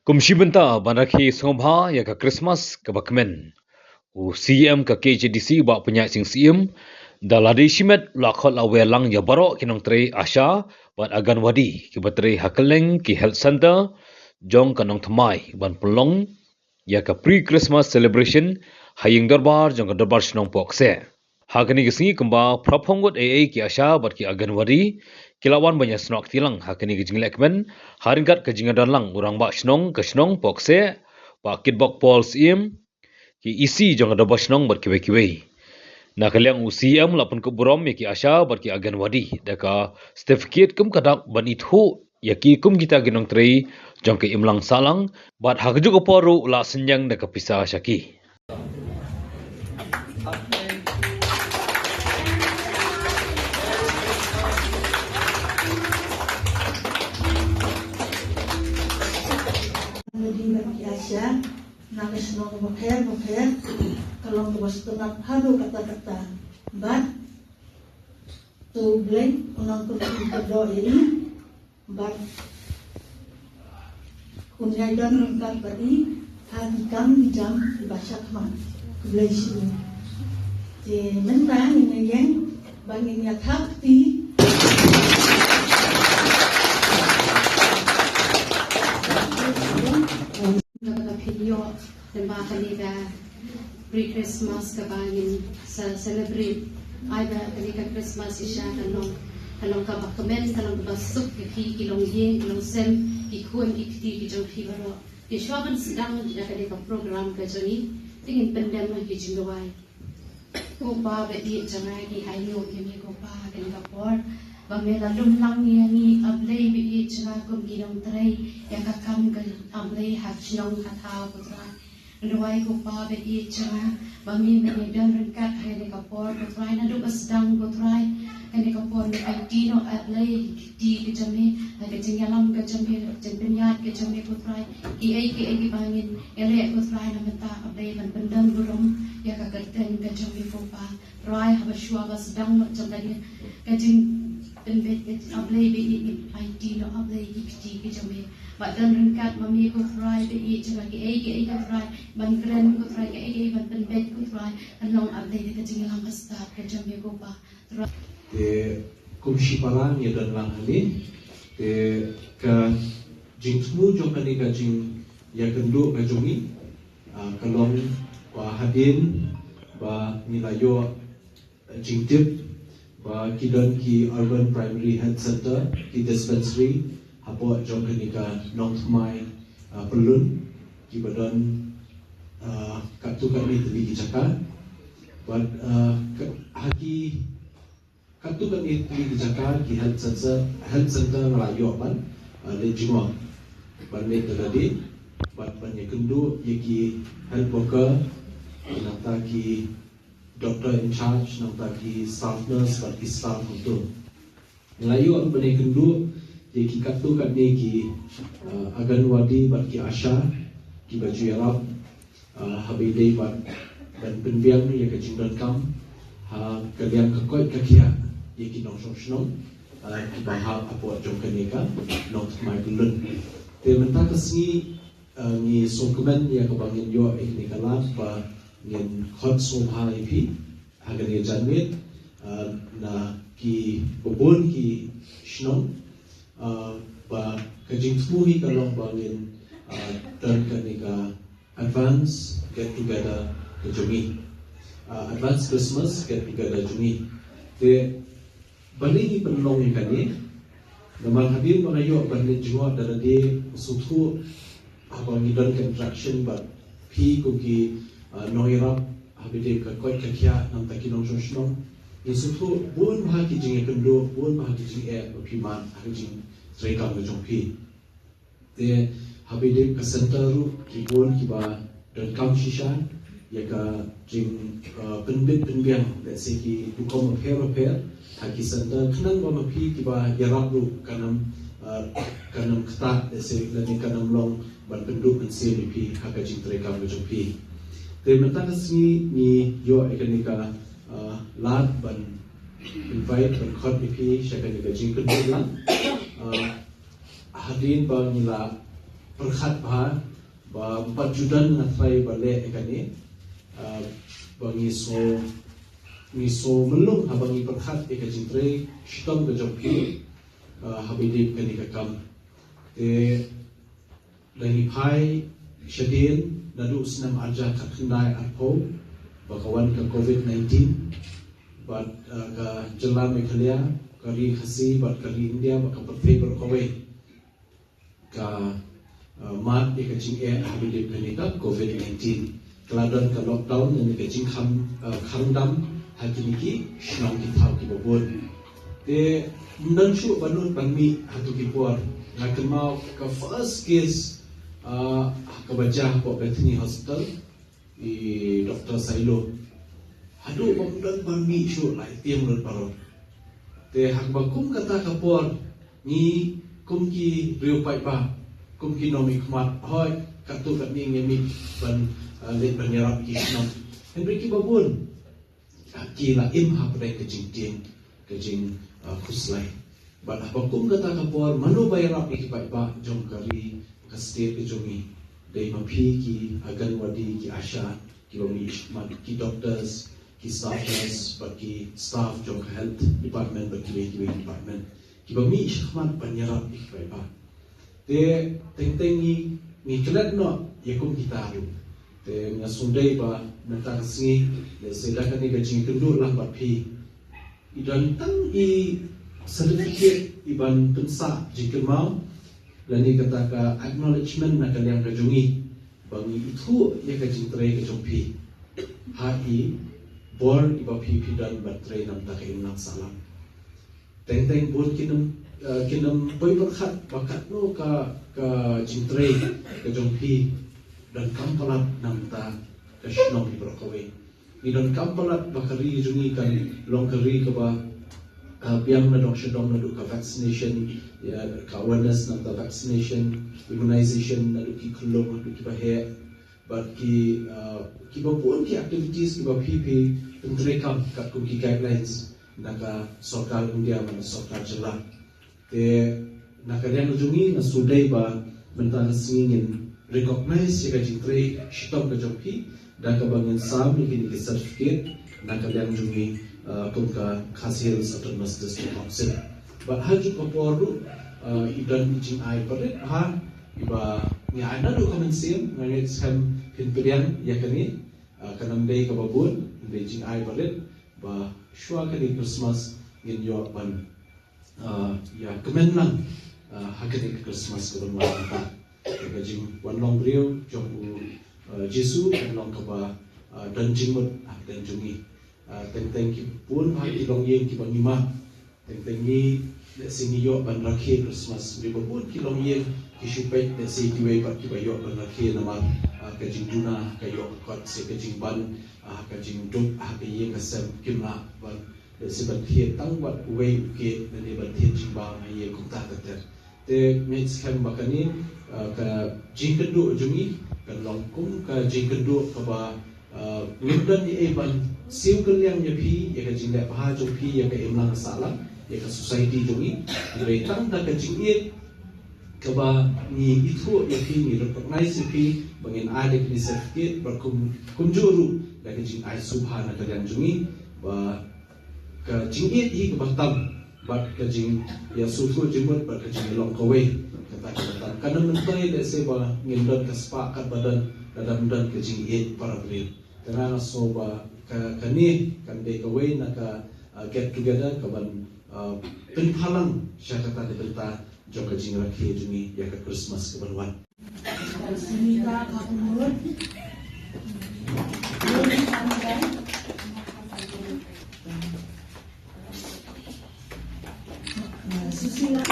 Kumshi benta banaki songba ya ka Christmas ka bakmen. CM ka KJDC ba punya sing CM daladi shimet lakhot lawe lang ya baro kinong tre asha ban agan wadi ki batre hakeleng ki health center jong kanong thamai ban pulong ya ka pre Christmas celebration haying darbar jong ka darbar shnong pokse. Hakani gisi kumba praphongot ki asha bat ki agan wadi kilawan banyak snok tilang hakani ki jinglekmen haringat ka jingadan lang urang ba shnong ka shnong pokse ba kitbok pol CM ki isi jong ada basnong ber kiwe-kiwe. Na kaliang UCM lapun ke burom ya ki asha ber ki agan wadi daka certificate kum kadak ban ithu ya ki kum kita ginong trei jong ke imlang salang bat hagju ko poru la senjang daka pisa syaki. Hindi Asia, nangis nong mukher, kalau bos tunat haru kata-kata, but to blame unang kunci berdoa ini, but kunjaidan rengkat tadi, hari kami jam bahasa kman, bless you. Jadi mentang ini yang banginnya takti. Video dan kaliga pre-Christmas kabangin sa celebrate ay ba kaliga Christmas isya kanong kabakamen kanong basuk ki kilong yen kilong sem ikun ikti kijong hibaro kisyaban sedang na kaliga program ka joni tingin pendam ki jingawai ko pa be di jangai ki hayo yemi ko pa kaliga por Pamela lumlang niya ni ablay biit siya kung ginong tray yang kakam ka ablay hapsinong kataw ko try. Nuway ko pa biit siya pamil na nidang ringkat ay ni kapor ko try na dukas dang ko try ay ni kapor ni ay tino ablay di kajami ay kajingalam kajami jempenyat kajami ko try ki ay bangin ele ko try na mata ablay man bandang burong ya kagarten kajami ko pa try habaswa bas dang macam tadi kajing penbet ablay be IT no ablay ikti kejame badan ringkat mami ko try be jaga ki ko try ban kren ko try ki ban penbet ko try anong ablay de kejing lang basta kejame ko pa te kumshi palang ya dan lang ni te ka jingsmu jong kani ka jing ya kendu ka jongi kalong wa hadin ba nilayo jingtip ba kidon ki urban primary health center ki dispensary hapo jong kanika nongtmai pelun ki badan katu kami teli ki cakar but haki katu kami teli ki cakar ki health center ngalayo ban le jingwa ban me tadi but ban ye kendu ye ki health worker nata ki doktor in charge nampak ki staff nurse bagi staff untuk Melayu benda kendu di kikat tu kat ni ki agan wadi bagi asha ki baju yarab habidai bat dan penbiang ni ya ke jingdan kam kalian kekoi kakia ya ki nong shong ki bahal apa jong kenika nong mai bulun te mentah kesni ni songkemen ya kebangin yo iknikalat ba ngin khot sobha ipi agar dia janmit na ki bobon ki shnong ba kajing smuhi kalong bangin dan kanika advance get together ke jungi advance Christmas get together jungi te bali ni penlong kani namal hadir mangayo bali jua darade suthu abang idon contraction but pi kuki noirap habide ka koi kakia nam takinong shoshnong isutu bun bahagi jing ekendo bun bahagi jing piman hajing trekam jong pi te habide ka center ru ki bun ki ba dan kam shishan ya ka jing penbiang let's say ki dukom repair haki center knan ba mapi ki ba yarap ru kanam kata let's say lani kanam long ban penduk mense pi haka jing trekam jong pi te mentang ni yo ekanika lad ban invite ban khot pi shakanika jingkun lan hadin ba nila perkhat bah ba 4 judan ngatrai bale ekani bangi so melung habangi perkhat ekajintre shitam gajokki habidip kani kakam te lagi pai shadin nadu senam arja kakhnai arpo bakawan ke COVID-19 bat ka jela Meghalaya kari khasi bat kari India baka perfe berkowe ka mat ekajing habidip kani ka COVID-19 keladon ke lockdown dan ekajing khamdam hakimiki shnong kitau ki babon te mundan shu banut banmi hatu kipor nakemau ke first case kabajah ko Bethany Hospital di Dr. Sailo hadu mundan banmi shu lai tiang lut parot te hak bakum kata kapor ni kumki riupai ba kumki nomi kmat hoy katu katni ngemi ban let banyarap ki shnong henry ki babon kila im hapre kejing khuslai bat habakum kata kapor manu bayarap ikipai ba jom kari ka state ke jomi dei mapi ki aganwadi ki asha ki bami ki doctors ki staffers bat ki staff jom ka health department bat ki department ki bami shkhmat banyarap ikipai ba te teng ni kelat no yakum kitaru te nga sundai ba nata singi le sedakan ni gajing kendu lang bat pi idan tang i certificate iban pensa jikil mau lani kata ka acknowledgement na kaliang kajungi bangi itu ya kajing tray kajumpi hai bor iba pi dan batray nam ta kain nak salam teng bor kinam boy berkhat bakat no ka jing tray kajumpi dan kampalat nam ta kashnong di berkawe ni dan kampalat bakari jungi kan longkari ke ba biang na dong shadong na du ka vaccination ya ka awareness na ta vaccination immunization na du ki kulong na du ki bahe but ki ba pun ki activities ki ba pp pentre kam kat ku ki guidelines na ka sarkar India man sarkar jela te na ka yang jungi na sudai ba mentang singin recognize ya jintre shitom ka jompi dan ka bangin sam ni ki certificate na ka yang jungi kumka khasil satu masjid council but haju kaporu idan jing ai paret ha iba ni ana do komensim ngait sam pinperian yakani kanam dei ka babun dei jing ai paret ba shwa kali Christmas ngin yo ban ya kemenang hakani Christmas ko ban ta ka jing wan long brio jong Jesu long ka ba dan jingmut dan jungi teng ki pun ki long yeng ki bangima teng ni le singi yo ban rakhe Christmas bi pun ki long yeng ki shupai le si diwe pat ki bayo ban rakhe nama ka jing duna ka yo kot se ka jing ban ka jing duk ka yeng ka sem kimla ban le se ban thie tang wat we ke le ban thie jing ba ye kum ta ta te mix kam bakani ka jing kedu jungi ka long kum ka jing kedu ka ba Ngimdan ni eban siu kaliang nyapi ya ka jingda paha jopi ya ka emlang salam ya ka society jongi dire tang da ka jingit ka ba ni itu ya pi ni recognize pi bangin ada ni certificate berkum kunjuru da ka jing ai subhana kaliang jongi ba ka jingit hi ka batam ba ka jing ya sufu jimut ba ka jing long kowe kata kata kana mentai le se ba ngimdan ka sepakat badan dalam dan ka jingit para beri karena soba kani kan de kawai na ka get together kaban penhalang syakata de benta joka jingra ke jumi ya ka Christmas keberwan Sinita Kapur Susila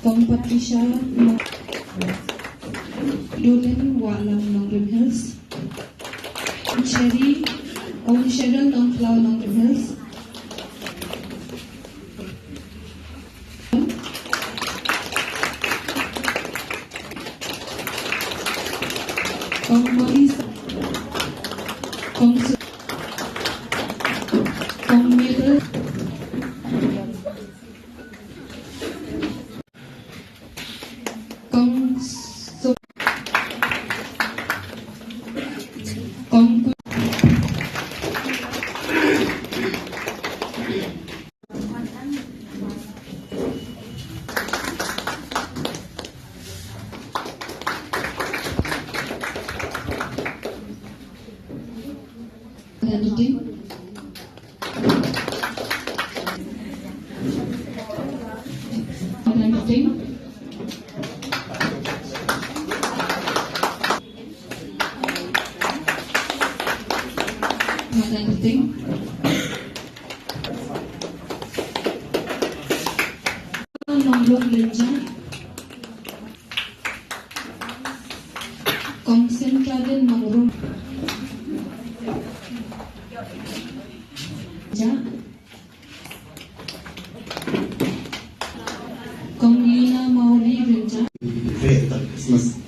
Kong Patricia Dolan Walang Nong Hills, Cherry Cheryl Nong Cloud Nong Hills, Kong Maurice, Kong Mabel, Kong So, Kong Identity, Identity, Identity, Nonglong Lenja, Concentrated Nongrum Yuna Mauri Rinja, Christmas.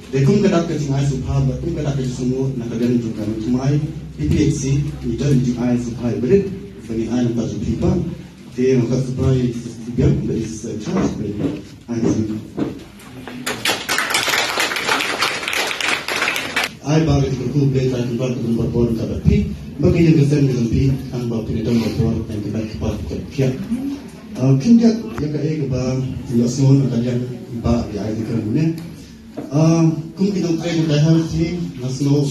Dekum kadak ke jingai subha, batum kadak ke semua nak kadan juga tumai. PPHC kita jingai subha berit, bagi ai nampak subha. Dia nak subha biar dari charge beri. Ai bagi itu beli tak tempat tempat pon tapi bagi yang kesan kesampi ang bawa pindah motor yang kita cepat kerja. Kinjak yang kaya ke bang, yang semua nak yang ba di air kerana ni. Kum kita try kita harus ni nasno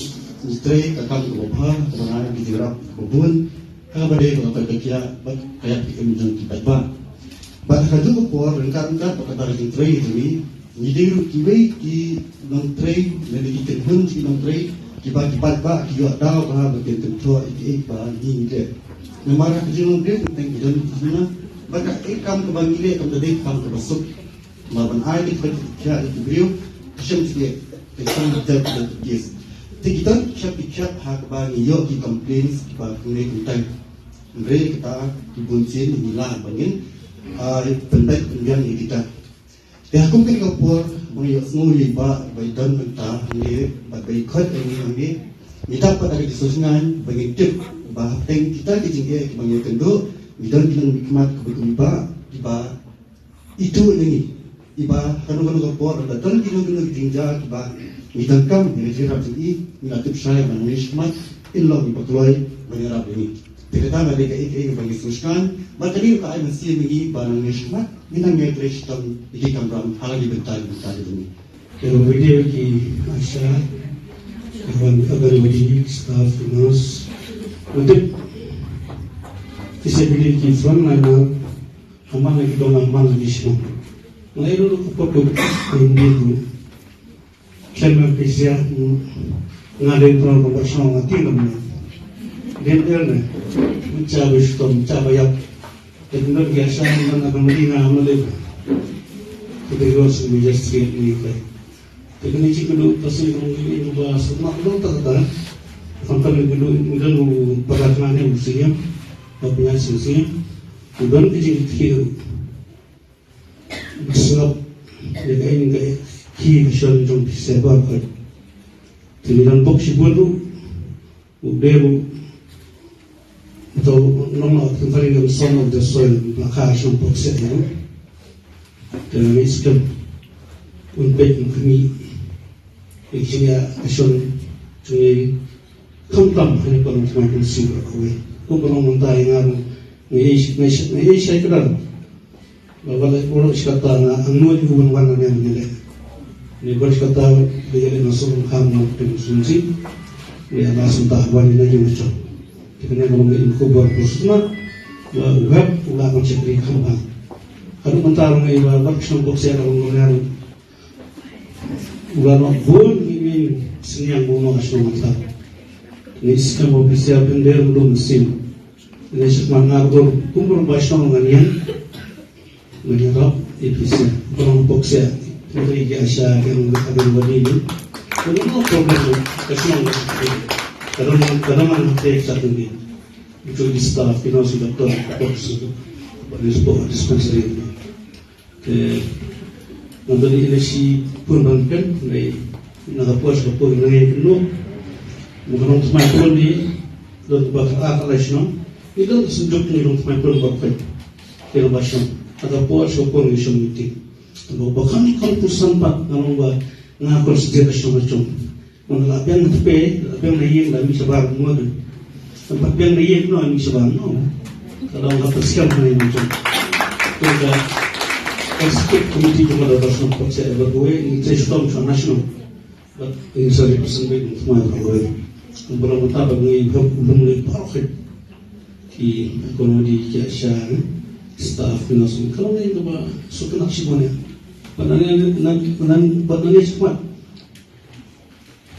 try kakam ke bapa, kerana kita dirap kebun. Kalau badai kalau kerja, bak kayak kita menjadi kita ba. Ba kerja ke por, rengkar kata kita try ini. Jadi kibai ki nong tray, nanti kita pun ki nong tray, kiba ba kiwa tahu bah bagian tentu iki ba ini ke. Namara kerja nong tray tentang kita ni. Baka ikam ke bangile kam tadi kam ke basuk, maban air di kerja itu beliau, kisah dia kisah kita yes. Kita kisah hak bangi yo ki complaints ba kune kuntai. Mereka kita dibunsin hilang bangin, pentek pendiam kita. Ya aku kan kapur, mengiyo semua liba baidan mentah ni, bagai kot ini kita pada disusungan bangin tip bah teng kita dijingge bangin kendu. Idan bilang nikmat kebetulan iba itu ini iba kanu kapor dan bilang tinggal iba idan kam ini cerita ini minatip saya menikmat ilmu dipakai menyerap ini. Kita ada ke bagi suskan, materi kaya masih ini barang nikmat minang ngetres tam iki kamram hal di bentar ini. Yang video ki Asha, kawan agari staff nurse untuk disability frontliner aman lagi dong aman lagi semua. Mulai dulu kupodok ini kena bisa ngadain program bersama tim dan elna mencapai stop mencapai yang benar biasa mana kemudian amalnya kita harus menjadi ini kan. Tapi ni cikgu dulu pasal ini bahas semua dulu tak sampai dulu peraturannya musim punya sisi, bukan kecil sebab jika ini kayak kisah yang sebab kan, dengan boksi baru, udah atau nama kembali dengan some of the soil maka asam boksi itu, dan ini sebab untuk kami, ini asam jadi kampam hanya kalau macam sibuk awal. Kumpulan mentai ngaru, ni saya kenal. Bawa orang sekata na anu itu bukan warna yang menilai. Ni bersekata dia ada masuk kamu dengan sunci, dia langsung tahuan ini lagi macam. Kita ni kalau ingin kubur bersama, web ulah macam ini kamu. Kalau mentar mengai web semua saya kalau mengaru, ulah nak pun ini senyang bunga asal mentar. Ini sekarang bisa bender belum musim. Ini sekarang ngardur kumpul basah menganian, menyerap ipisa orang boxer dari Asia yang ada wadini no problem kasih kadang take satu ni itu di staff finance doktor box dispensary membeli ilesi pun bangkan dari nagapuas kapur ngai no bukan untuk main pun di dot bakal alasno itu sejak ni untuk main pun bakal kira basam atau puas kapur ni semiti bahkan kalau sampai kalau ngakor sejak macam mana lapian tepe lapian naik dah bisa bar semua tu tempat yang naik no bisa bar no kalau nggak persiap naik macam tu dah escape committee tu pada pasal paksa berdoa ini saya sudah international but ini saya pesan baik semua berdoa berapa tahun ini belum mulai pakai di ekonomi di Asia staff finance kalau ni tu suka nak siapa ni Padahal semua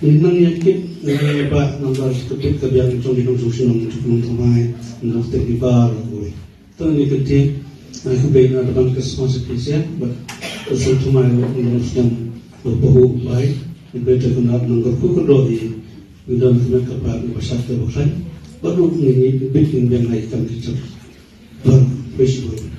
Nang yakin Pak Nampak Kepit kebiang Cong Dikong Susun Cong Tomai Nang Tek di Bar Tang ni kenti Aku baik nak dapat responsibilitas But Susun Tomai Nang Susun Berpahu baik Betul kenal Nang Gerku Kedua di Bidang Kemen Kapal Pasar Terbakan Baru ini Bikin yang naikkan kecil Baru Besi